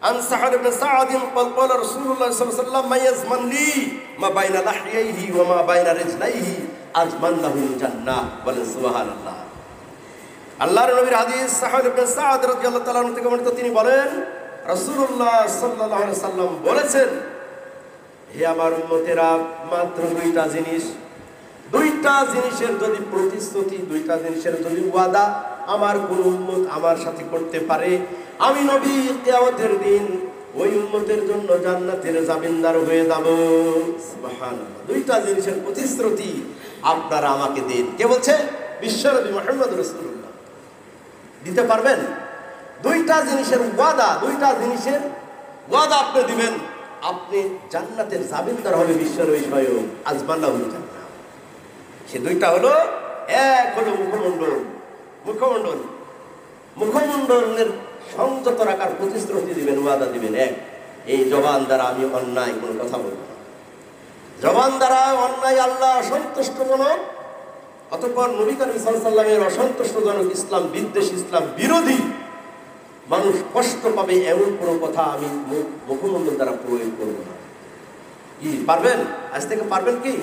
عن سعد بن سعد قال قال رسول الله صلى الله عليه وسلم ما يزمن لي ما بين لحييه وما بين رجليه أزمن له الجنة বলেন সুবহানাল্লাহ। আল্লাহর নবীর হাদিস সাহাব ইবনে সাদ রাদিয়াল্লাহু তাআলা থেকে বর্ণিত, তিনি বলেন রাসূলুল্লাহ সাল্লাল্লাহু আলাইহি সাল্লাম বলেছেন, হে আমার উম্মতেরা, মাত্র দুইটা জিনিসের যদি প্রতিশ্রুতি, দুইটা জিনিসের যদি ওয়াদা আমার কোন উম্মত আমার সাথে করতে পারে, আমি নবী কিয়ামতের দিন ওই উম্মতের জন্য জান্নাতের জামিনদার হয়ে যাব। সুবহানাল্লাহ। দুইটা জিনিসের প্রতিশ্রুতি আপনারা আমাকে দিন। কে বলছে? বিশ্বনবী মুহাম্মদ রাসূলুল্লাহ। দিতে পারবেন? দুইটা জিনিসের ওয়াদা আপনি দিবেন, আপনি জান্নাতের জামিনদার হবে বিশ্বনবী স্বয়ং। আজমাল্লাহুল জান্নাহ। সে দুইটা হলো, এক হলো মুখমণ্ডলের সংযত রাখার প্রতিশ্রুতি দিবেন, ওয়াদা দিবেন। এক, এই জবান দ্বারা আমি অন্যায় কোনো কথা বলবো না। জবান দ্বারা অন্যায় আল্লাহ অসন্তুষ্টজনক, অতঃপর নবী করিম সাল্লাল্লাহু আলাইহি ওয়াসাল্লামের অসন্তুষ্টজনক, ইসলাম বিদ্বেষ, ইসলাম বিরোধী, মানুষ কষ্ট পাবে এমন কোনো কথা আমি মুখমণ্ডল দ্বারা প্রয়োগ করবো না। কি পারবেন? আজ থেকে পারবেন কি?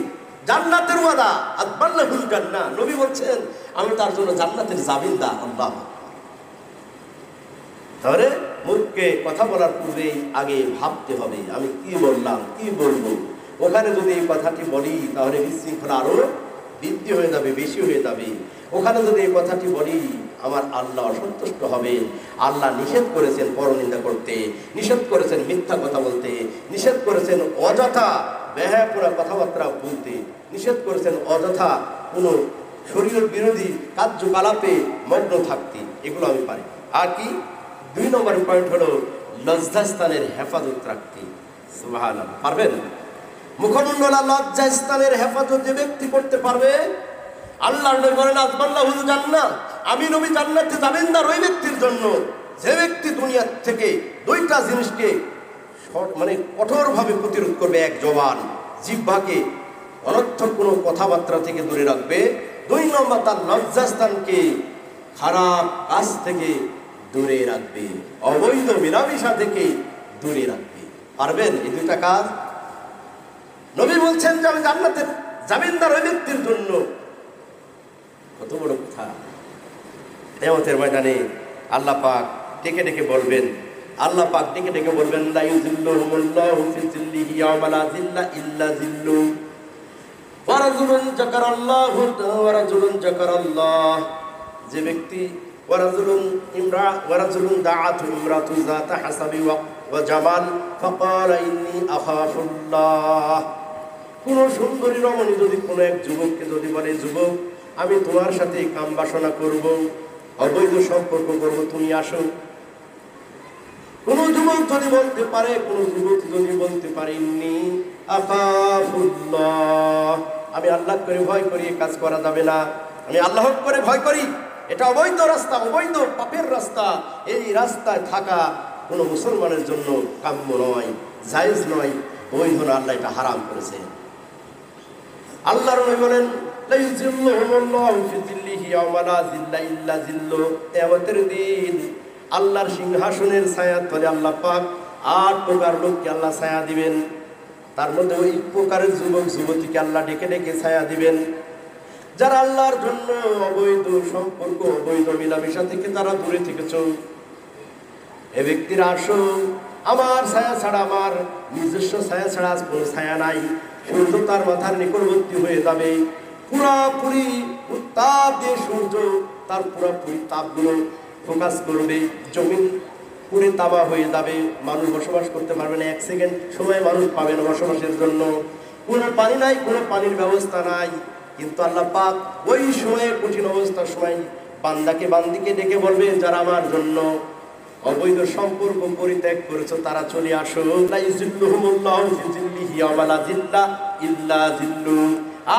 জান্নাতের ওয়াদা, আদবাল্লাহুল জান্নাহ। নবী বলছেন আমি তার জন্য জান্নাতের জামিনদার। আল্লাহ। তাহলে মুখকে কথা বলার পূর্বে আগে ভাবতে হবে আমি কি বললাম, কি বলবো। ওখানে যদি এই কথাটি বলি তাহলে বিশৃঙ্খলা আরো বৃদ্ধি হয়ে যাবে, বেশি হয়ে যাবে। ওখানে যদি এই কথাটি বলি আমার আল্লাহ অসন্তুষ্ট হবে। আল্লাহ নিষেধ করেছেন পরনিন্দা করতে, নিষেধ করেছেন মিথ্যা কথা বলতে, নিষেধ করেছেন অযথা বেহায়াপনা কথাবার্তা বলতে, নিষেধ করেছেন অযথা কোনো শরীর বিরোধী কার্যকলাপে মগ্ন থাকতে। এগুলো আমি পারি। আর কি? 2 নম্বর পয়েন্ট হলো লজ্জাস্থানের হেফাজত রাখতে। সুবহানাল্লাহ। পারবেন? মুখমণ্ডল আর লজ্জাস্থানের হেফাজত যে ব্যক্তি করতে পারবে, আল্লাহর নবী বলেন আদবাল্লাহুল জান্নাহ, আমি নবী জান্নাতে জামিনদার ওই ব্যক্তির জন্য যে ব্যক্তি দুনিয়া থেকে দুইটা জিনিসকে কঠোরভাবে প্রতিরোধ করবে। এক, জবান, জিহ্বাকে অনর্থক কোনো কথাবার্তা থেকে দূরে রাখবে। 2 নম্বর, তার লজ্জাস্থানকে খারাপ কাজ থেকে দূরে রাখবে, অবৈধ মিলামিশা থেকে দূরে রাখবে। পারবেন এই দুইটা কাজ? নবী বলছেন যে আমি জান্নাতের জামিনদার ওই ব্যক্তির জন্য। কত বড় কথা! কিয়ামতের ময়দানে আল্লাহ পাক ডেকে ডেকে বলবেন, লা ইউযিল্লুহুমুল্লাহু ফি যিল্লিহি ইয়াওমা লা যিল্লা ইল্লা যিল্লু ওয়া রাজুলুন যাকারাল্লাহ। যে ব্যক্তি ওয়া রাজুলুন দাআতু ইমরাতু যাতা হাসাবি ওয়া জামাল ফাকালা ইন্নী আখাফুল্লাহ। কোন সুন্দরী রমণী যদি কোনো এক যুবককে যদি বলে, যুবক আমি তোমার সাথে কাম বাসনা করব, অবৈধ সম্পর্ক করব, তুমি আসো। কোন যুবক যদি বলতে পারে, কোন যুবতী যদি বলতে পারে ইন্নী আখাফুল্লাহ, আমি আল্লাহ করে ভয় করি, কাজ করা যাবে না, আমি আল্লাহ করে ভয় করি, এটা অবৈধ রাস্তা, অবৈধ পাপের রাস্তা, এই রাস্তায় থাকা কোনো মুসলমানের জন্য কাম্য নয়, জায়েজ নয়, বৈধ না, আল্লাহ এটা হারাম করেছে। আল্লাহর নবী বলেন লা ইউযিল্লুহুমুল্লাহু ফি যিল্লিহি ইয়াওমা লা যিল্লা ইল্লা যিল্লু। কিয়ামতের দিন আল্লাহর সিংহাসনের ছায়ার তলে আল্লাহ পাক 8 প্রকার লোককে আল্লাহ ছায়া দিবেন। তার মধ্যে ওই প্রকারের যুবক যুবতীকে আল্লাহ ডেকে ডেকে ছায়া দিবেন যারা আল্লাহর জন্য অবৈধ সম্পর্ক, অবৈধ মিলামিশা থেকে তারা দূরে থেকেছ। এ ব্যক্তিরা আসো, আমার ছায়া ছাড়া, আমার নিজস্ব ছায়া ছাড়া কোনো ছায়া নাই। সূর্য তার মাথার নিকটবর্তী হয়ে যাবে, পুরাপুরি উত্তাপ দিয়ে সূর্য তার পুরাপুরি তাপগুলো ফোকাস করবে, জমিন পুরে তামা হয়ে যাবে, মানুষ বসবাস করতে পারবে না। 1 সেকেন্ড সময় মানুষ পাবে না বসবাসের জন্য। কোনো পানি নাই, কোনো পানির ব্যবস্থা নাই। কিন্তু আল্লাহ পাক ওই সময়ে, কঠিন অবস্থার সময় বান্দিকে ডেকে বলবে, যারা আমার জন্য অবৈধ সম্পর্ক পরিত্যাগ করেছো তারা চলে আসো। লা ইউযিল্লুহুমুল্লাহু ফি যিল্লিহি ইয়াওমা লা যিল্লা ইল্লা যিল্লু।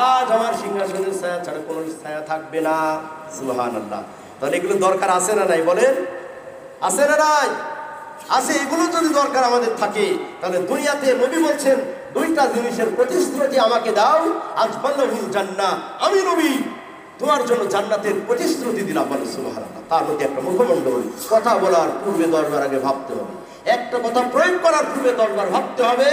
আজ আমার সিংহাসনের ছায়া ছাড়া কোনো ছায়া থাকবে না। সুবহানাল্লাহ। তাহলে এগুলো দরকার আছে না নাই? বলেন, আছে না নাই? আছে। এগুলো যদি দরকার আমাদের থাকে তাহলে দুনিয়াতে নবী বলছেন দুইটা জিনিসের প্রতিশ্রুতি আমাকে দাও, আজবাল্লাহুল জান্নাহ, আমি নবী তোমার জন্য জান্নাতের প্রতিশ্রুতি দিলাম। সুবহানাল্লাহ। তার মধ্যে একটা মুখমণ্ডল, কথা বলার পূর্বে 10 বার আগে ভাবতে হবে। একটা কথা প্রয়োগ করার পূর্বে 10 বার ভাবতে হবে,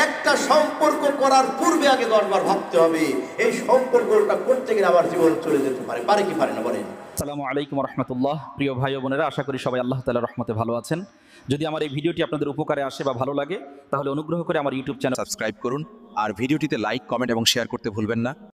একটা সম্পর্ক করার পূর্বে আগে 10 বার ভাবতে হবে। এই সম্পর্কটা করতে গেলে আমার জীবন চলে যেতে পারে, পারে কি পারে না বলেন? আসসালামু আলাইকুম রহমতুল্লাহ। প্রিয় ভাই ও বোনেরা, আশা করি সবাই আল্লাহ তাআলার রহমতে ভালো আছেন। যদি আমার এই ভিডিওটি আপনাদের উপকারে আসে বা ভালো লাগে, তাহলে অনুগ্রহ করে আমার ইউটিউব চ্যানেল সাবস্ক্রাইব করুন আর ভিডিওটিতে লাইক, কমেন্ট এবং শেয়ার করতে ভুলবেন না।